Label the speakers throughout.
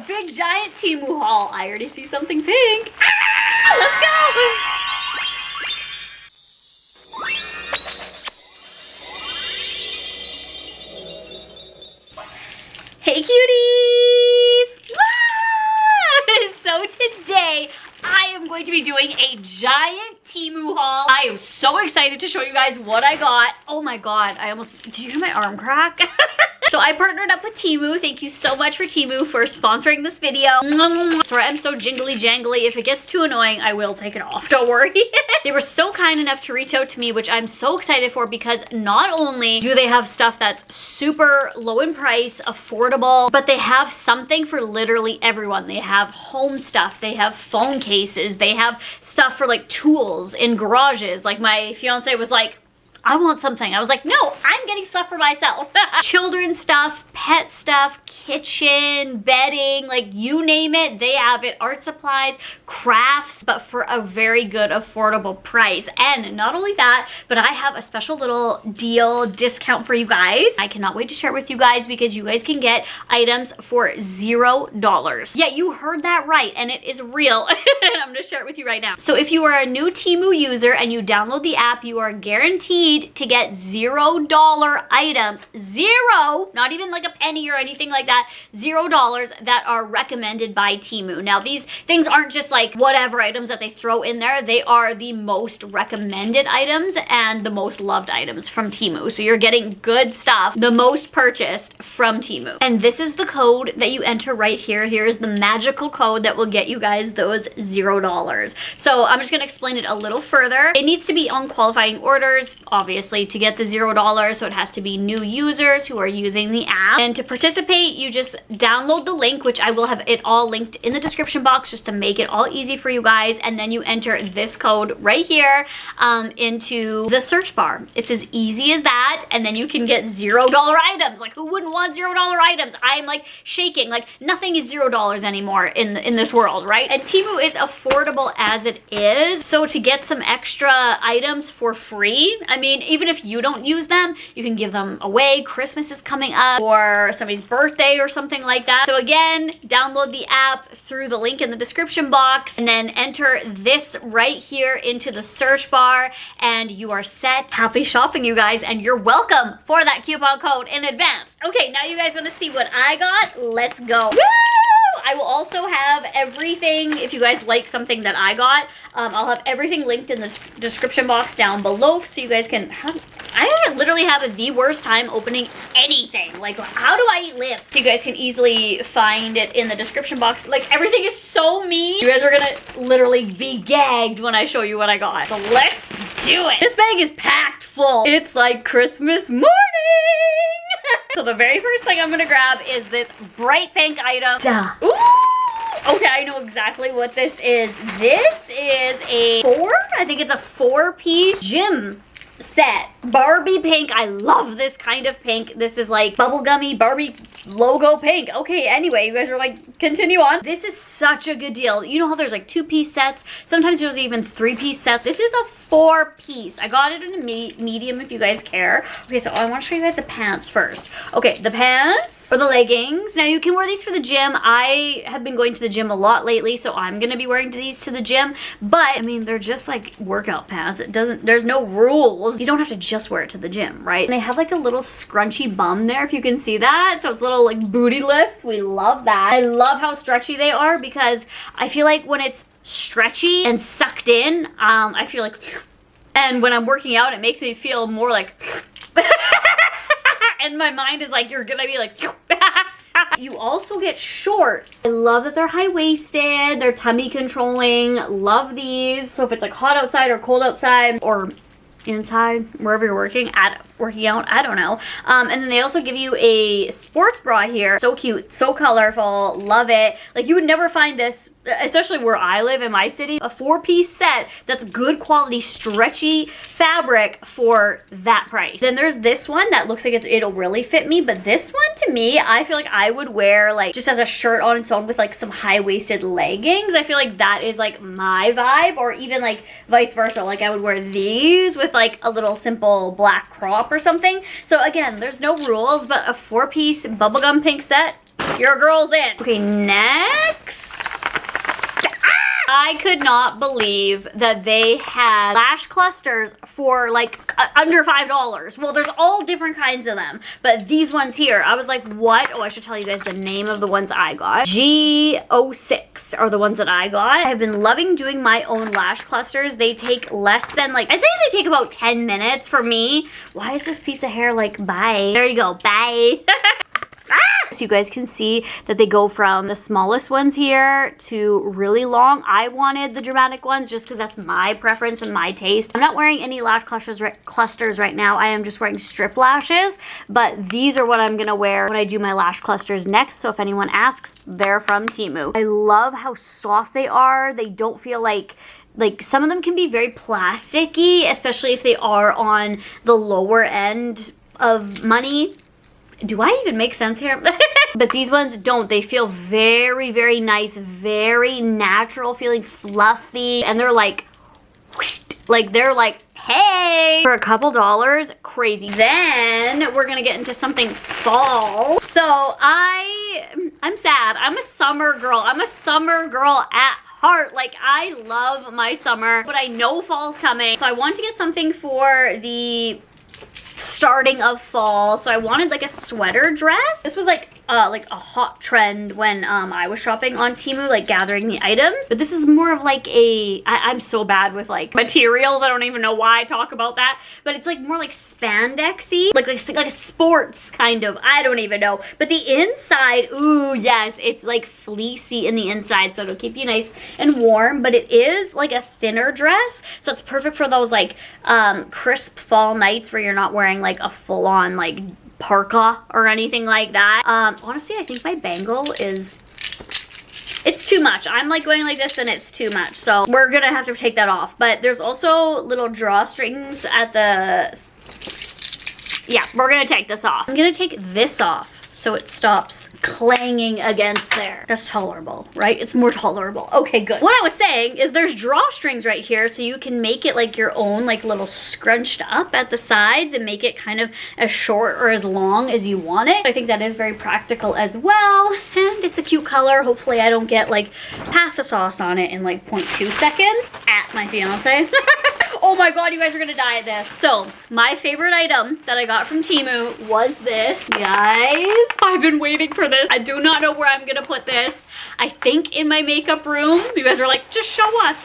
Speaker 1: big giant Teimu haul. I already see something pink. Ah, let's go. Hey cuties! So today I am going to be doing a giant Teimu haul. I am so excited to show you guys what I got. Oh my god, did you hear my arm crack? So I partnered up with Teimu. Thank you so much for Teimu for sponsoring this video. Sorry, I'm so jingly jangly. If it gets too annoying, I will take it off. Don't worry. They were so kind enough to reach out to me, which I'm so excited for because not only do they have stuff that's super low in price, affordable, but they have something for literally everyone. They have home stuff. They have phone cases. They have stuff for like tools in garages. Like my fiance was like, I want something. I was like, no, I'm getting stuff for myself. Children's stuff, pet stuff, kitchen, bedding, like you name it, they have it. Art supplies, crafts, but for a very good, affordable price. And not only that, but I have a special little deal discount for you guys. I cannot wait to share it with you guys because you guys can get items for $0. Yeah, you heard that right, and it is real. And I'm gonna share it with you right now. So if you are a new Teimu user and you download the app, you are guaranteed to get $0 items, not even like a penny or anything like that, $0 that are recommended by Teimu. Now these things aren't just like whatever items that they throw in there, they are the most recommended items and the most loved items from Teimu. So you're getting good stuff, the most purchased from Teimu. And this is the code that you enter right here. Here's the magical code that will get you guys those $0. So I'm just gonna explain it a little further. It needs to be on qualifying orders, obviously, to get the $0, so it has to be new users who are using the app. And to participate, you just download the link, which I will have it all linked in the description box just to make it all easy for you guys. And then you enter this code right here into the search bar. It's as easy as that, and then you can get $0 items. Like, who wouldn't want $0 items? I'm like shaking. Like, nothing is $0 anymore in this world, right? And Teimu is affordable as it is, so to get some extra items for free, I mean, even if you don't use them, you can give them away. Christmas is coming up, or somebody's birthday or something like that. So again, download the app through the link in the description box and then enter this right here into the search bar and you are set. Happy shopping, you guys, and you're welcome for that coupon code in advance. Okay, now you guys want to see what I got? Let's go. Woo! I will also have everything, if you guys like something that I got, I'll have everything linked in the description box down below so you guys can have, I literally have the worst time opening anything. Like, how do I live? So you guys can easily find it in the description box. Like, everything is so mean. You guys are gonna literally be gagged when I show you what I got. So let's do it. This bag is packed full. It's like Christmas morning. So the very first thing I'm gonna grab is this bright pink item. Duh. Ooh! Okay, I know exactly what this is. This is I think it's a 4-piece gym set. Barbie pink. I love this kind of pink. This is like bubblegummy Barbie logo pink. Okay, anyway, you guys are like, continue on. This is such a good deal. You know how there's like 2-piece sets? Sometimes there's even 3-piece sets. This is a 4-piece. I got it in a medium if you guys care. Okay, so I want to show you guys the pants first. Okay, the pants or the leggings. Now you can wear these for the gym. I have been going to the gym a lot lately, so I'm gonna be wearing these to the gym. But I mean, they're just like workout pants. There's no rules. You don't have to just wear it to the gym, right? And they have like a little scrunchy bum there, if you can see that. So it's a little like booty lift. We love that. I love how stretchy they are because I feel like when it's stretchy and sucked in, I feel like, and when I'm working out, it makes me feel more like, and my mind is like, you're gonna be like, you also get shorts. I love that they're high-waisted, they're tummy controlling, love these. So if it's like hot outside or cold outside or inside, wherever you're working out, I don't know. And then they also give you a sports bra here. So cute, so colorful, love it. Like, you would never find this, especially where I live in my city, a 4-piece set that's good quality, stretchy fabric for that price. Then there's this one that looks like it'll really fit me, but this one to me, I feel like I would wear like just as a shirt on its own with like some high-waisted leggings. I feel like that is like my vibe, or even like vice versa. Like, I would wear these with like a little simple black crop or something. So again, there's no rules, but a 4-piece bubblegum pink set, Your girl's in. Okay, next. I could not believe that they had lash clusters for like under $5. Well, there's all different kinds of them, but these ones here, I was like, what? Oh, I should tell you guys the name of the ones I got. G06 are the ones that I got. I've been loving doing my own lash clusters. They take less than like, I say they take about 10 minutes for me. Why is this piece of hair like, bye? There you go, bye. So you guys can see that they go from the smallest ones here to really long. I wanted the dramatic ones just because that's my preference and my taste. I'm not wearing any lash clusters right now. I am just wearing strip lashes, but these are what I'm gonna wear when I do my lash clusters next. So if anyone asks, they're from Teimu. I love how soft they are. They don't feel like some of them can be very plasticky, especially if they are on the lower end of money. Do I even make sense here? But these ones don't. They feel very, very nice, very natural feeling, fluffy, and they're like, whoosh, like they're like, hey, for a couple dollars, crazy. Then we're gonna get into something fall. So I'm sad. I'm a summer girl. I'm a summer girl at heart. Like, I love my summer, but I know fall's coming. So I want to get something for the starting of fall. So I wanted like a sweater dress. This was like a hot trend when I was shopping on Teimu, like gathering the items. But this is more of like I'm so bad with like materials. I don't even know why I talk about that. But it's like more like spandexy, like a sports kind of. I don't even know. But the inside, ooh, yes, it's like fleecy in the inside, so it'll keep you nice and warm. But it is like a thinner dress, so it's perfect for those like crisp fall nights where you're not wearing like a full-on like parka or anything like that. Honestly, I think my bangle is, it's too much. I'm like going like this and it's too much. So we're gonna have to take that off. But there's also little drawstrings at the, yeah, we're gonna take this off. I'm gonna take this off so it stops clanging against there. That's tolerable, right? It's more tolerable. Okay, good. What I was saying is there's drawstrings right here, so you can make it like your own, like little scrunched up at the sides and make it kind of as short or as long as you want it. I think that is very practical as well, and it's a cute color. Hopefully I don't get like pasta sauce on it in like 0.2 seconds at my fiance. Oh my god, you guys are gonna die at this. So my favorite item that I got from Teimu was this. Guys, I've been waiting for this. I do not know where I'm gonna put this. I think in my makeup room. You guys are like, just show us.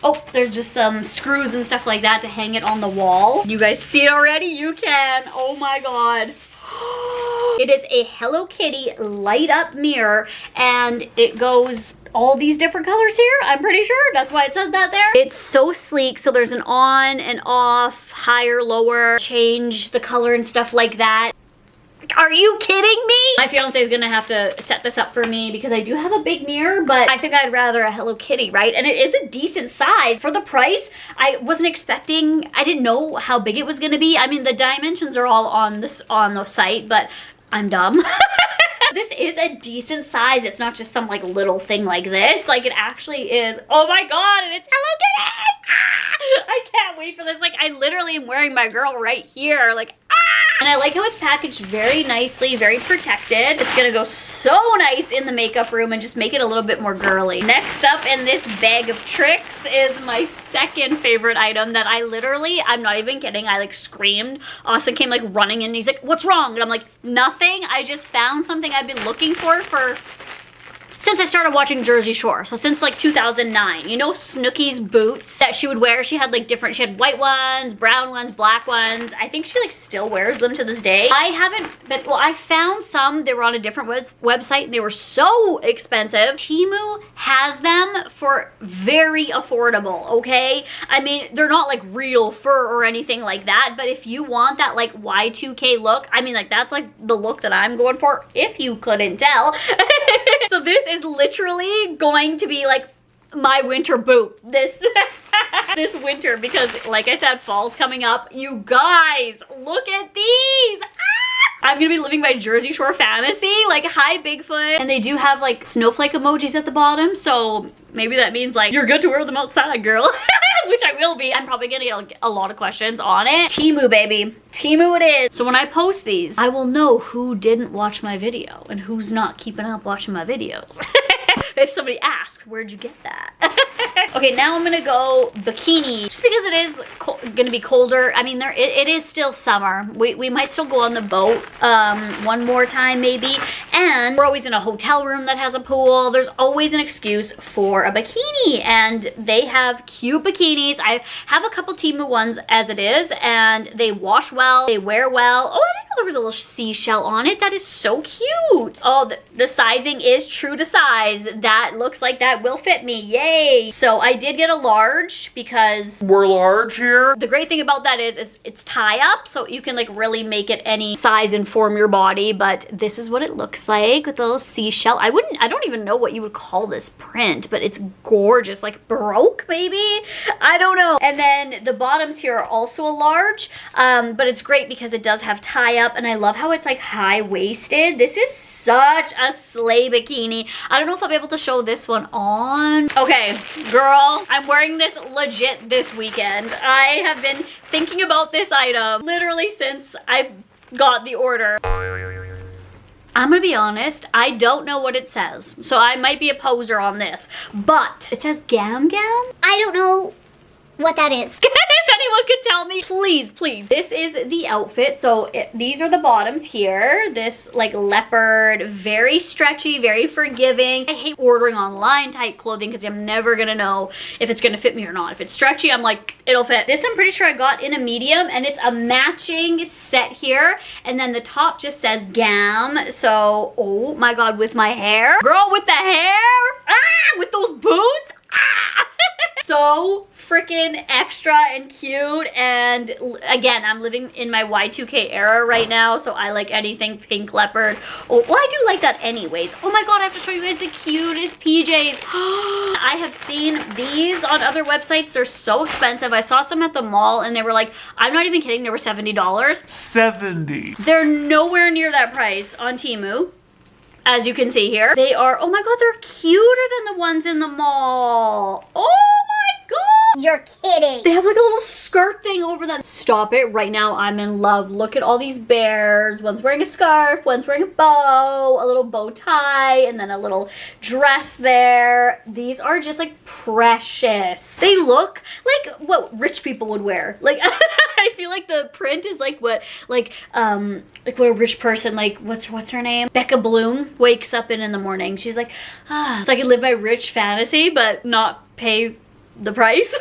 Speaker 1: Oh, there's just some screws and stuff like that to hang it on the wall. You guys see it already? You can. Oh my god. It is a Hello Kitty light up mirror, and it goes all these different colors here. I'm pretty sure that's why it says that there. It's so sleek. So there's an on and off, higher, lower, change the color and stuff like that. Are you kidding me? My fiance is gonna have to set this up for me because I do have a big mirror, but I think I'd rather a Hello Kitty, right? And it is a decent size for the price. I wasn't expecting, I didn't know how big it was gonna be. I mean, the dimensions are all on the site, but I'm dumb. This is a decent size. It's not just some like little thing like this. Like, it actually is. Oh my god, and it's Hello Kitty! Ah! I can't wait for this. Like, I literally am wearing my girl right here. Like, ah! And I like how it's packaged very nicely, very protected. It's gonna go so nice in the makeup room and just make it a little bit more girly. Next up in this bag of tricks is my second favorite item that I literally, I'm not even kidding, I like screamed. Austin came like running in and he's like, what's wrong? And I'm like, nothing. I just found something I've been looking for since I started watching Jersey Shore. So since like 2009. You know Snooki's boots that she would wear? She had like different, she had white ones, brown ones, black ones. I think she like still wears them to this day. I haven't, but well, I found some. They were on a different website and they were so expensive. Teimu has them for very affordable, okay? I mean, they're not like real fur or anything like that, but if you want that like Y2K look, I mean, like that's like the look that I'm going for, if you couldn't tell. So this is literally going to be like my winter boot this winter, because like I said, fall's coming up. You guys, look at these. I'm gonna be living my Jersey Shore fantasy. Like, hi Bigfoot. And they do have like snowflake emojis at the bottom, so maybe that means like you're good to wear them outside, girl. which I will be. I'm probably gonna get a lot of questions on it. Teimu, baby. Teimu it is. So when I post these, I will know who didn't watch my video and who's not keeping up watching my videos. If somebody asks, where'd you get that? Okay, now I'm gonna go bikini, just because it is gonna be colder. I mean, it is still summer. We might still go on the boat one more time maybe, and we're always in a hotel room that has a pool. There's always an excuse for a bikini, and they have cute bikinis. I have a couple Teimu ones as it is, and they wash well, they wear well. Oh, I didn't know there was a little seashell on it. That is so cute. Oh, the sizing is true to size. That looks like that will fit me. Yay. So I did get a large because
Speaker 2: we're large here.
Speaker 1: The great thing about that is it's tie up, so you can like really make it any size and form your body. But this is what it looks like with a little seashell. I don't even know what you would call this print, but it's gorgeous. Like Baroque maybe? I don't know. And then the bottoms here are also a large, but it's great because it does have tie up, and I love how it's like high-waisted. This is such a slay bikini. I don't know if I'll be able to show this one on. Okay, girl, I'm wearing this legit this weekend. I have been thinking about this item literally since I got the order. I'm gonna be honest, I don't know what it says, so I might be a poser on this, but it says Gam Gam?
Speaker 3: I don't know what that is.
Speaker 1: If anyone could tell me, please, please. This is the outfit. So these are the bottoms here. This like leopard, very stretchy, very forgiving. I hate ordering online type clothing because I'm never gonna know if it's gonna fit me or not. If it's stretchy, I'm like, it'll fit. This I'm pretty sure I got in a medium, and it's a matching set here. And then the top just says Gam. So, oh my God, with my hair. Girl, with the hair, with those boots, so freaking extra and cute. And again, I'm living in my Y2K era right now, so I like anything pink leopard. Oh, well, I do like that anyways. Oh my God, I have to show you guys the cutest PJs. I have seen these on other websites. They're so expensive. I saw some at the mall and they were like, I'm not even kidding, they were $70.
Speaker 2: 70.
Speaker 1: They're nowhere near that price on Teimu. As you can see here, they are, oh my God, they're cuter than the ones in the mall. Oh my God.
Speaker 3: You're kidding.
Speaker 1: They have like a little skirt thing over them. Stop it right now. I'm in love. Look at all these bears. One's wearing a scarf, one's wearing a bow, a little bow tie, and then a little dress there. These are just like precious. They look like what rich people would wear. Like I feel like the print is like what what a rich person, like what's her name? Becca Bloom wakes up in the morning. She's like, so I can live my rich fantasy but not pay the price.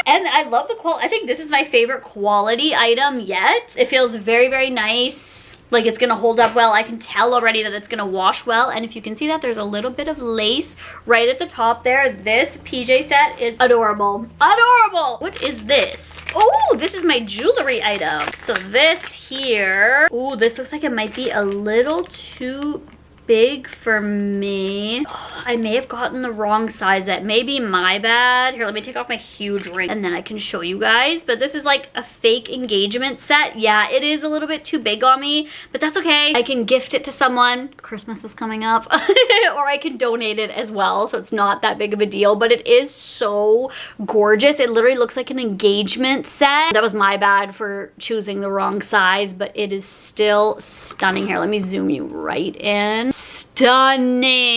Speaker 1: And I love the quality. I think this is my favorite quality item yet. It feels very, very nice. Like it's gonna hold up well. I can tell already that it's gonna wash well. And if you can see that, there's a little bit of lace right at the top there. This PJ set is adorable. Adorable! What is this? Oh, this is my jewelry item. So this here, oh, this looks like it might be a little too big for me. Oh, I may have gotten the wrong size. That may be my bad. Here, let me take off my huge ring and then I can show you guys. But this is like a fake engagement set. Yeah, it is a little bit too big on me, but that's okay. I can gift it to someone. Christmas is coming up. Or I can donate it as well, so it's not that big of a deal, but it is so gorgeous. It literally looks like an engagement set. That was my bad for choosing the wrong size, but it is still stunning. Here, let me zoom you right in. Stunning.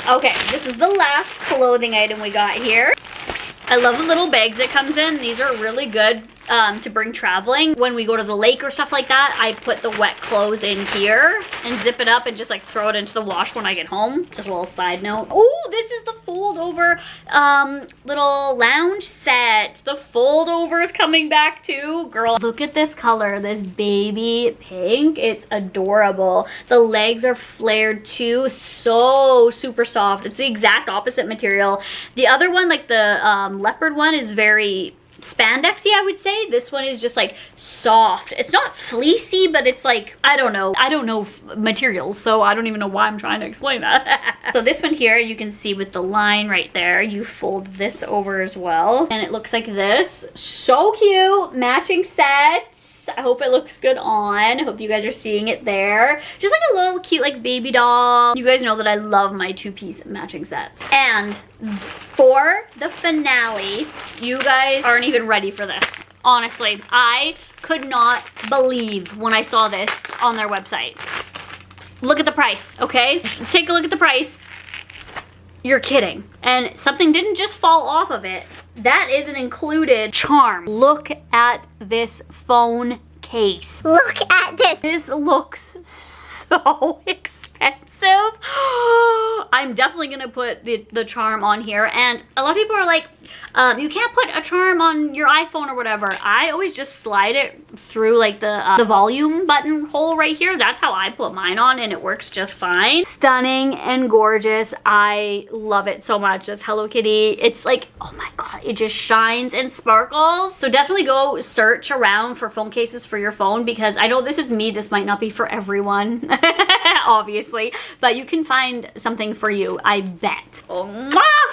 Speaker 1: Okay, this is the last clothing item we got here. I love the little bags it comes in. These are really good to bring traveling. When we go to the lake or stuff like that, I put the wet clothes in here and zip it up and just like throw it into the wash when I get home. Just a little side note. Oh, this is the fold over little lounge set. The fold over is coming back too. Girl, look at this color, this baby pink. It's adorable. The legs are flared too. So super soft. It's the exact opposite material. The other one, like the leopard one, is very spandexy, I would say. This one is just like soft. It's not fleecy, but it's like, I don't know materials, so I don't even know why I'm trying to explain that. So this one here, as you can see with the line right there, you fold this over as well, and it looks like this. So cute. Matching set. I hope it looks good on. I hope you guys are seeing it there. Just like a little cute like baby doll. You guys know that I love my two-piece matching sets. And for the finale, you guys aren't even ready for this. Honestly, I could not believe when I saw this on their website. Look at the price, okay? Take a look at the price. You're kidding. And something didn't just fall off of it. That is an included charm. Look at this phone case.
Speaker 3: Look at this.
Speaker 1: This looks so expensive. I'm definitely gonna put the charm on here. And a lot of people are like, you can't put a charm on your iPhone or whatever. I always just slide it through like the volume button hole right here. That's how I put mine on and it works just fine. Stunning and gorgeous. I love it so much. This Hello Kitty, it's like, oh my God, it just shines and sparkles. So definitely go search around for phone cases for your phone because I know this is me. This might not be for everyone, obviously, but you can find something for you, I bet. Oh,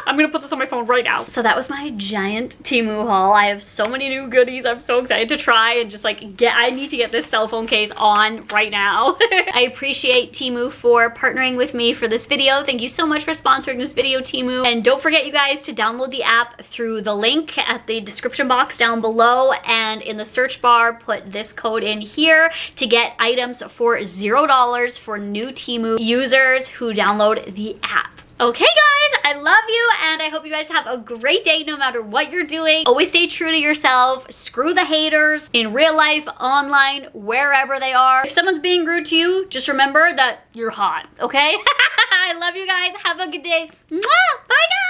Speaker 1: I'm gonna put this on my phone right now. So that was my giant Teimu haul. I have so many new goodies. I'm so excited to try and just like I need to get this cell phone case on right now. I appreciate Teimu for partnering with me for this video. Thank you so much for sponsoring this video, Teimu. And don't forget, you guys, to download the app through the link at the description box down below, and in the search bar, put this code in here to get items for $0 for new Teimu users who download the app. Okay guys, I love you and I hope you guys have a great day no matter what you're doing. Always stay true to yourself. Screw the haters in real life, online, wherever they are. If someone's being rude to you, just remember that you're hot, okay? I love you guys. Have a good day. Mwah! Bye guys.